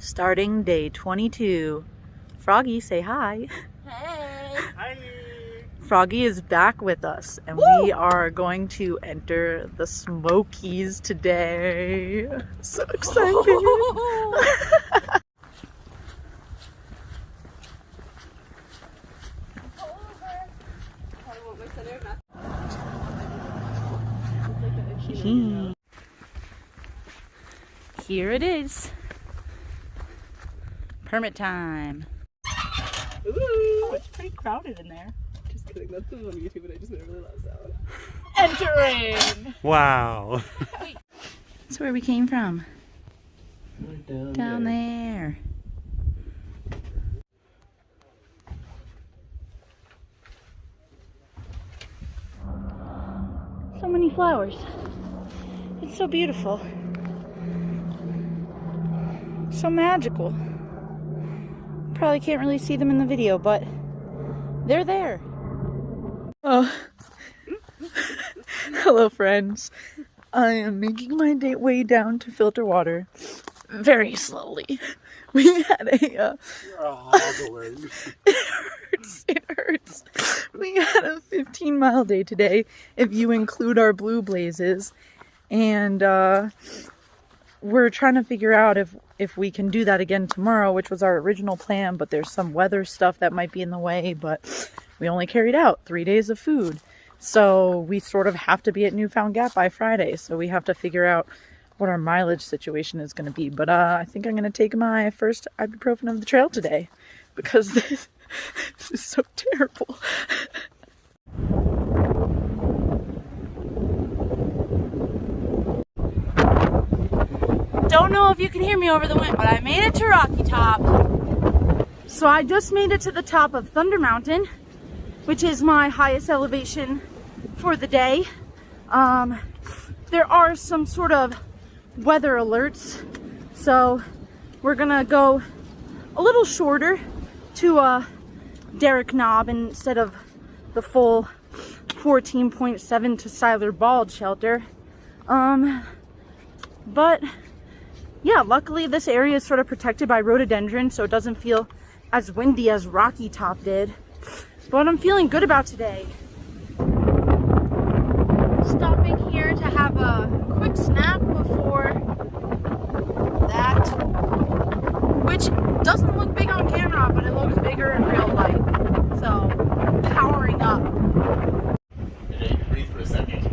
Starting day 22. Froggy, say hi. Hey. Hi. Froggy is back with us, and Woo! we are going to enter the Smokies today. So excited. Here it is. Permit time. Ooh, it's pretty crowded in there. Just kidding, that's the one on YouTube and I just made a really loud sound. Entering! Wow. That's where we came from. Down there. So many flowers. It's so beautiful. So magical. Probably can't really see them in the video, but they're there. Oh. Hello, friends. I am making my way down to filter water very slowly. We had a it hurts. We had a 15-mile day today if you include our blue blazes, and we're trying to figure out if we can do that again tomorrow, which was our original plan, but there's some weather stuff that might be in the way. But we only carried out 3 days of food, so we sort of have to be at Newfound Gap by Friday, so we have to figure out what our mileage situation is going to be. But I think I'm going to take my first ibuprofen of the trail today, because this is so terrible. Don't know if you can hear me over the wind, but I made it to Rocky Top. So I just made it to the top of Thunder Mountain, which is my highest elevation for the day. There are some sort of weather alerts, so we're gonna go a little shorter to Derrick Knob instead of the full 14.7 to Siler Bald shelter. But yeah, luckily this area is sort of protected by rhododendron, so it doesn't feel as windy as Rocky Top did. But I'm feeling good about today. Stopping here to have a quick snack before that, which doesn't look big on camera, but it looks bigger in real life. So, powering up. Breathe for a second.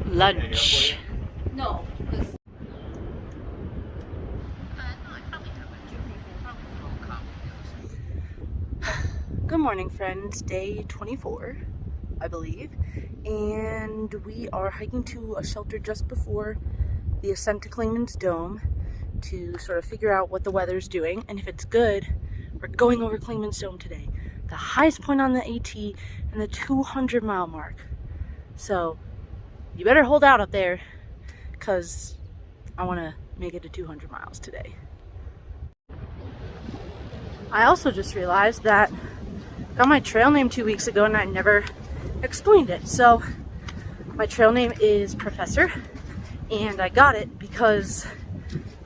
Lunch. No, because Good morning, friends. Day 24, I believe, and we are hiking to a shelter just before the ascent to Clingmans Dome to sort of figure out what the weather's doing, and if it's good, we're going over Clingmans Dome today, the highest point on the AT and the 200-mile mark. So you better hold out up there, because I want to make it to 200 miles today. I also just realized that I got my trail name 2 weeks ago and I never explained it. So my trail name is Professor, and I got it because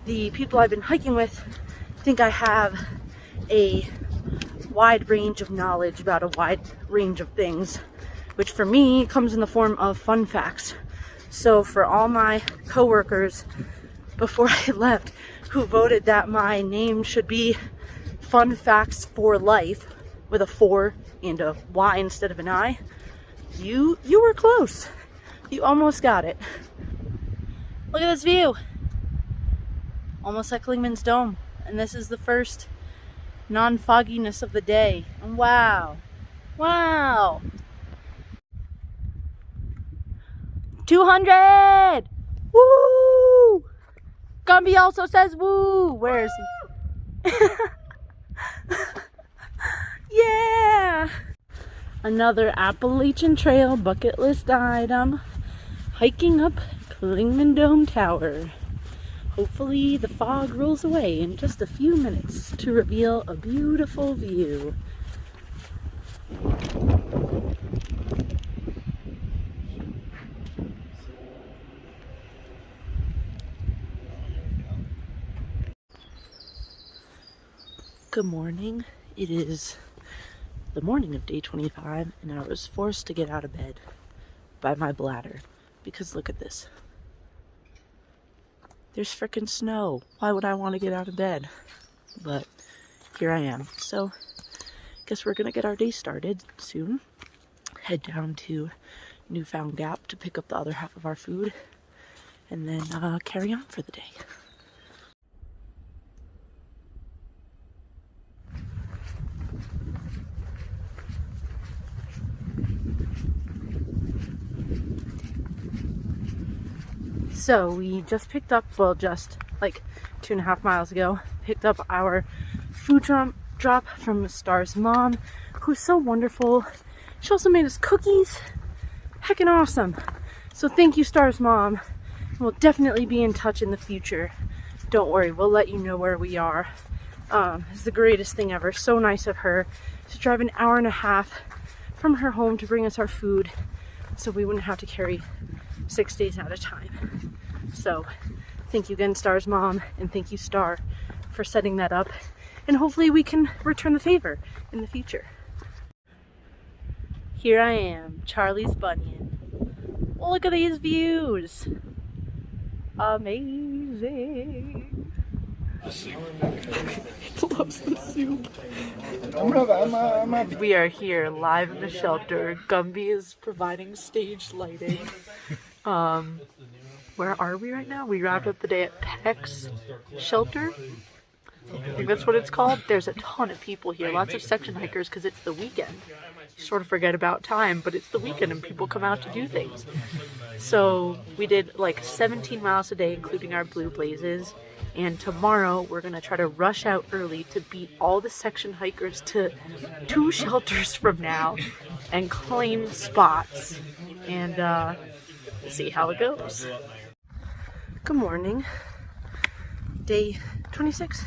the people I've been hiking with think I have a wide range of knowledge about a wide range of things, which for me comes in the form of fun facts. So for all my coworkers before I left who voted that my name should be Fun Facts for Life, with a 4 and a Y instead of an I, you were close. You almost got it. Look at this view. Almost like Clingmans Dome. And this is the first non-fogginess of the day. And wow. Wow. 200! Woo! Gumby also says woo! Where is he? Yeah! Another Appalachian Trail bucket list item. Hiking up Clingmans Dome Tower. Hopefully the fog rolls away in just a few minutes to reveal a beautiful view. Good morning. It is the morning of day 25 and I was forced to get out of bed by my bladder because look at this. There's frickin' snow. Why would I want to get out of bed? But here I am. So guess we're gonna get our day started soon. Head down to Newfound Gap to pick up the other half of our food and then carry on for the day. So we just picked up, well, just like 2.5 miles ago, picked up our food drop from Star's mom, who's so wonderful. She also made us cookies. Heckin' awesome. So thank you, Star's mom. We'll definitely be in touch in the future. Don't worry, we'll let you know where we are. It's the greatest thing ever. So nice of her to drive an hour and a half from her home to bring us our food so we wouldn't have to carry 6 days at a time. So thank you again, Star's mom, and thank you, Star, for setting that up. And hopefully we can return the favor in the future. Here I am, Charlie's Bunion. Look at these views. Amazing. Loves the soup. We are here live in the shelter. Gumby is providing stage lighting. Where are we right now? We wrapped up the day at Peck's shelter. I think that's what it's called. There's a ton of people here, lots of section hikers because it's the weekend. You sort of forget about time, but it's the weekend and people come out to do things. So we did like 17 miles a day, including our blue blazes. And tomorrow we're gonna try to rush out early to beat all the section hikers to 2 shelters from now and claim spots. And we'll see how it goes. Good morning. Day 26,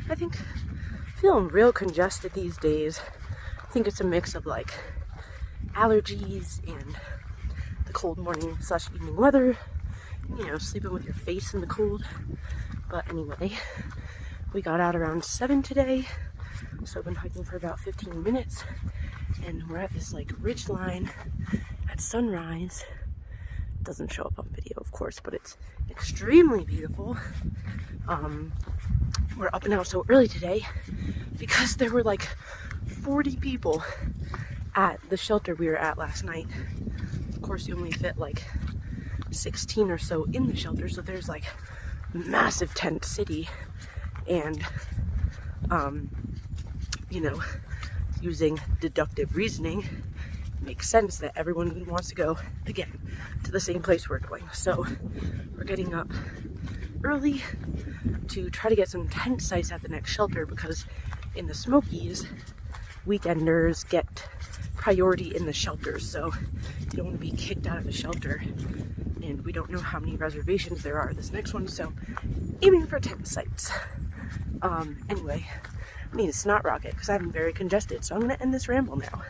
I think. Feeling real congested these days. I think it's a mix of like allergies and the cold morning / evening weather. You know, sleeping with your face in the cold. But anyway, we got out around 7 today. So I've been hiking for about 15 minutes. And we're at this like ridge line at sunrise. Doesn't show up on video, of course, but it's extremely beautiful. We're up and out so early today because there were like 40 people at the shelter we were at last night. Of course, you only fit like 16 or so in the shelter, so there's like massive tent city. And you know, using deductive reasoning, it makes sense that everyone wants to go again to the same place we're going. So we're getting up early to try to get some tent sites at the next shelter because in the Smokies, weekenders get priority in the shelters. So you don't want to be kicked out of the shelter. And we don't know how many reservations there are this next one, so aiming for tent sites. Anyway, I need a snot rocket because I'm very congested, so I'm going to end this ramble now.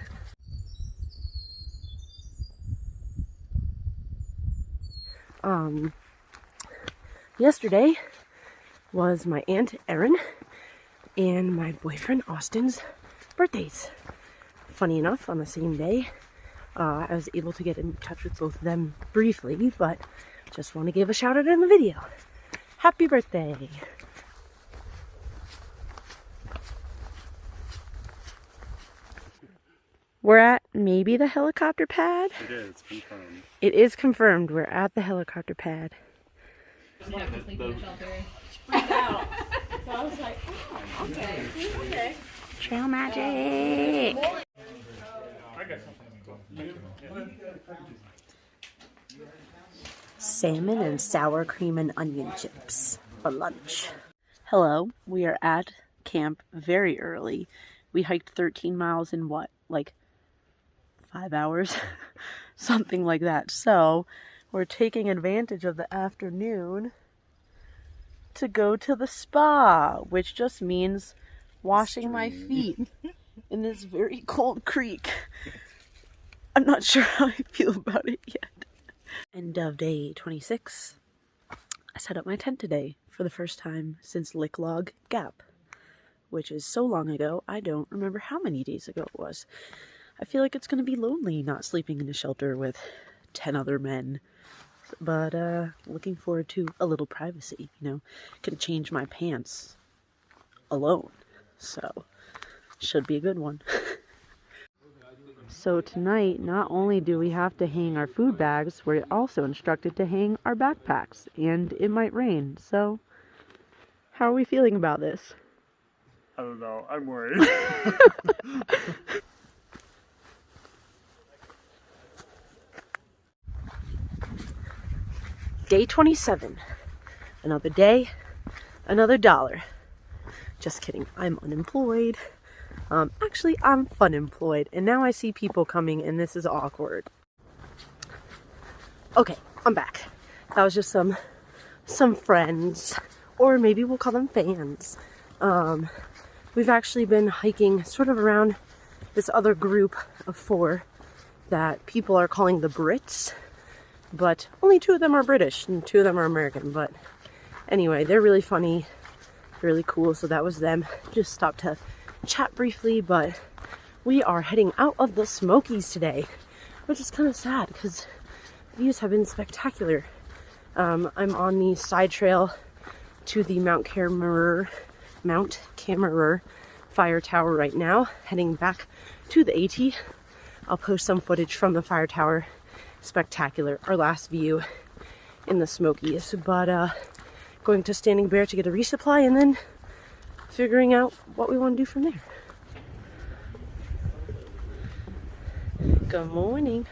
Yesterday was my Aunt Erin and my boyfriend Austin's birthdays. Funny enough, on the same day, I was able to get in touch with both of them briefly, but just want to give a shout out in the video. Happy birthday! We're at maybe the helicopter pad? It is confirmed. It is confirmed. We're at the helicopter pad. Trail magic! Salmon and sour cream and onion chips for lunch. Hello, we are at camp very early. We hiked 13 miles in what, like 5 hours? Something like that. So we're taking advantage of the afternoon to go to the spa, which just means washing my feet in this very cold creek. I'm not sure how I feel about it yet. End of day 26. I set up my tent today for the first time since Licklog Gap, which is so long ago, I don't remember how many days ago it was. I feel like it's going to be lonely not sleeping in a shelter with 10 other men. But looking forward to a little privacy, you know. Can change my pants alone. So, should be a good one. So tonight, not only do we have to hang our food bags, we're also instructed to hang our backpacks. And it might rain, so how are we feeling about this? I don't know. I'm worried. Day 27. Another day, another dollar. Just kidding. I'm unemployed. Actually, I'm fun employed. And now I see people coming and this is awkward. Okay, I'm back. That was just some friends. Or maybe we'll call them fans. We've actually been hiking sort of around this other group of 4 that people are calling the Brits. But only 2 of them are British and 2 of them are American. But anyway, they're really funny, really cool. So that was them. Just stopped to chat briefly, but we are heading out of the Smokies today, which is kind of sad because views have been spectacular. I'm on the side trail to the Mount Camerer fire tower right now, heading back to the AT. I'll post some footage from the fire tower. Spectacular, our last view in the Smokies, but going to Standing Bear to get a resupply and then figuring out what we want to do from there. Good morning.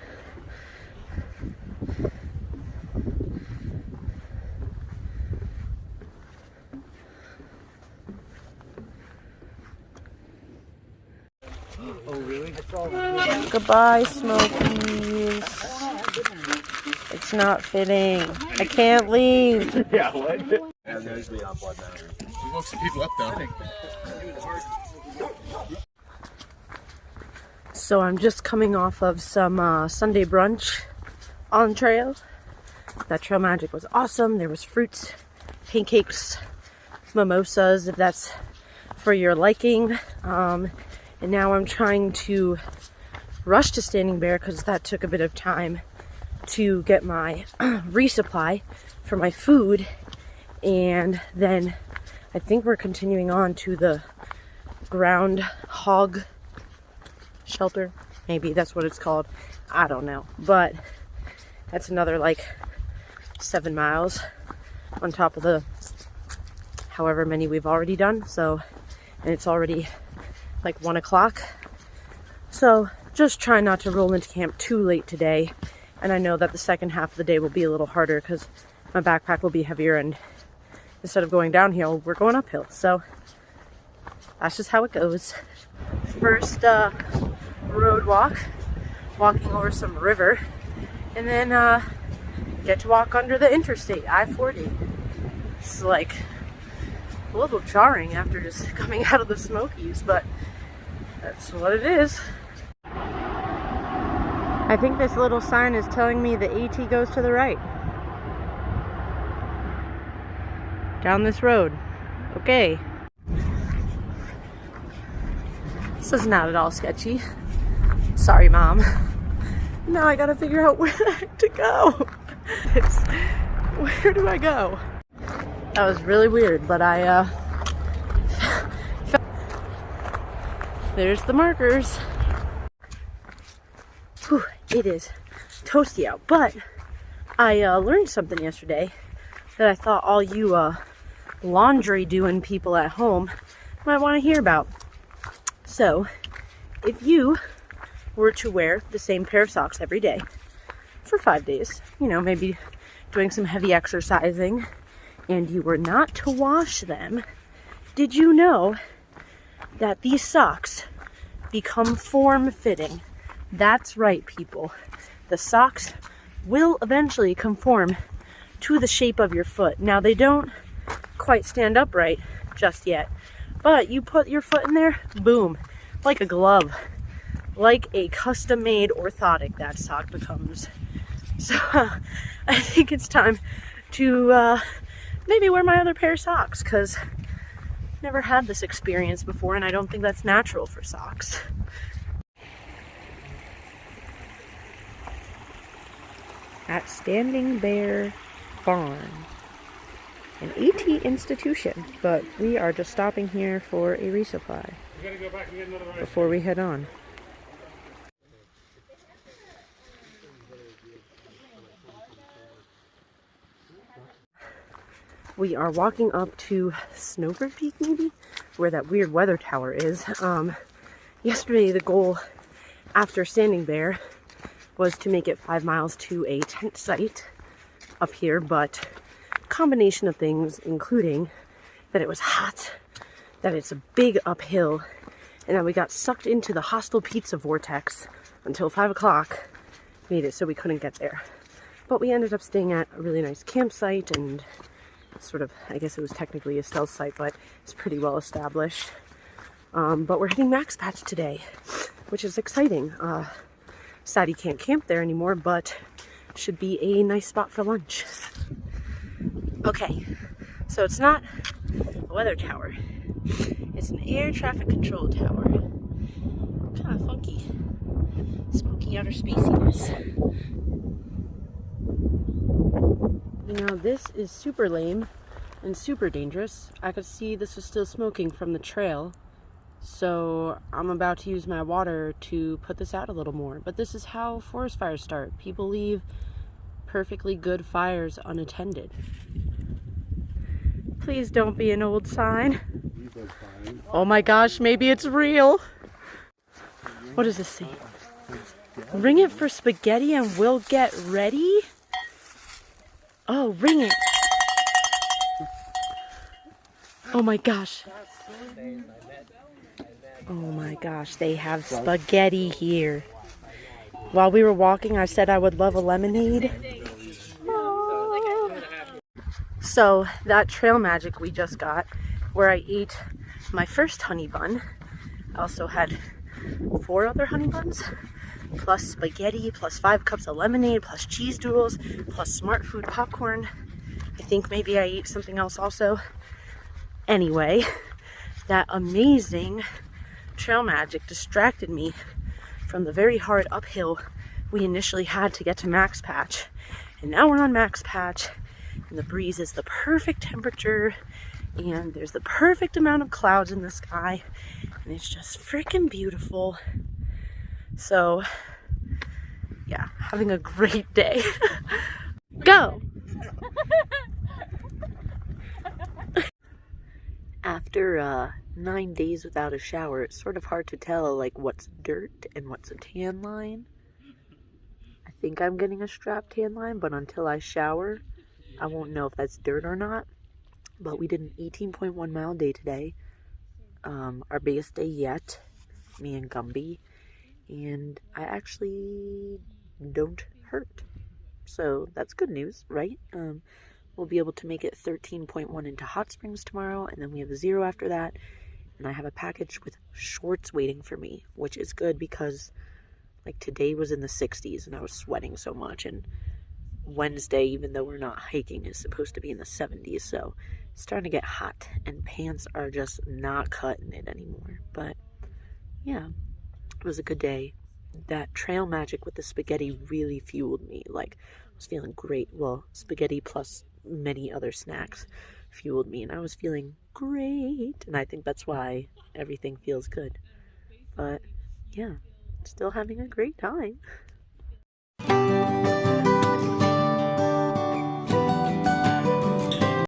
Oh, really? Goodbye, Smokies. It's not fitting. I can't leave. Yeah, what? Yeah, there's me on blood now. We woke some people up, though. So I'm just coming off of some Sunday brunch on trail. That trail magic was awesome. There was fruits, pancakes, mimosas, if that's for your liking. And now I'm trying to rush to Standing Bear because that took a bit of time to get my resupply for my food. And then I think we're continuing on to the ground hog shelter. Maybe that's what it's called. I don't know. But that's another like 7 miles on top of the however many we've already done. So, and it's already like 1 o'clock. So just try not to roll into camp too late today. And I know that the second half of the day will be a little harder because my backpack will be heavier and instead of going downhill, we're going uphill. So that's just how it goes. First road walk, walking over some river, and then get to walk under the interstate, I-40. It's like a little jarring after just coming out of the Smokies, but that's what it is. I think this little sign is telling me the AT goes to the right. Down this road. Okay. This is not at all sketchy. Sorry, Mom. Now I gotta figure out where the heck to go. Where do I go? That was really weird, but there's the markers. Whew, it is toasty out, but I learned something yesterday that I thought all you laundry doing people at home might want to hear about. So, if you were to wear the same pair of socks every day for 5 days, you know, maybe doing some heavy exercising, and you were not to wash them, did you know that these socks become form-fitting? That's right, people. The socks will eventually conform to the shape of your foot. Now, they don't quite stand upright just yet, but you put your foot in there, boom, like a glove, like a custom-made orthotic that sock becomes. So I think it's time to maybe wear my other pair of socks, because never had this experience before, and I don't think that's natural for socks. At Standing Bear Farm, an AT institution, but we are just stopping here for a resupply before we head on. We are walking up to Snowbird Peak, maybe, where that weird weather tower is. Yesterday, the goal after Standing Bear was to make it 5 miles to a tent site up here, but combination of things, including that it was hot, that it's a big uphill, and that we got sucked into the hostile pizza vortex until 5 o'clock, made it so we couldn't get there. But we ended up staying at a really nice campsite, and sort of, I guess it was technically a stealth site, but it's pretty well established. But we're hitting Max Patch today, which is exciting. Sad you can't camp there anymore, but should be a nice spot for lunch. Okay, so it's not a weather tower. It's an air traffic control tower. Kind of funky. Smoky outer spaciness. You know, this is super lame and super dangerous. I could see this was still smoking from the trail, so I'm about to use my water to put this out a little more. But this is how forest fires start. People leave perfectly good fires unattended. Please don't be an old sign. Oh my gosh, maybe it's real. What does this say? Ring it for spaghetti and we'll get ready? Oh, ring it. Oh my gosh. Oh my gosh, they have spaghetti here. While we were walking, I said I would love a lemonade. Oh. So, that trail magic we just got, where I ate my first honey bun, I also had 4 other honey buns, plus spaghetti, plus 5 cups of lemonade, plus cheese doodles, plus Smart Food popcorn. I think maybe I ate something else also. Anyway, that amazing trail magic distracted me from the very hard uphill we initially had to get to Max Patch. And now we're on Max Patch, and the breeze is the perfect temperature, and there's the perfect amount of clouds in the sky, and it's just freaking beautiful. So, yeah, having a great day. Go! After 9 days without a shower, it's sort of hard to tell like what's dirt and what's a tan line. I think I'm getting a strap tan line, but until I shower, I won't know if that's dirt or not. But we did an 18.1 mile day today. Our biggest day yet, me and Gumby. And I actually don't hurt. So that's good news, right? We'll be able to make it 13.1 into Hot Springs tomorrow, and then we have a 0 after that. And I have a package with shorts waiting for me, which is good because like today was in the 60s and I was sweating so much, and Wednesday, even though we're not hiking, is supposed to be in the 70s, so it's starting to get hot and pants are just not cutting it anymore. But yeah, it was a good day. That trail magic with the spaghetti really fueled me. Like, I was feeling great. Well, spaghetti plus many other snacks fueled me, and I was feeling great, and I think that's why everything feels good. But yeah, still having a great time.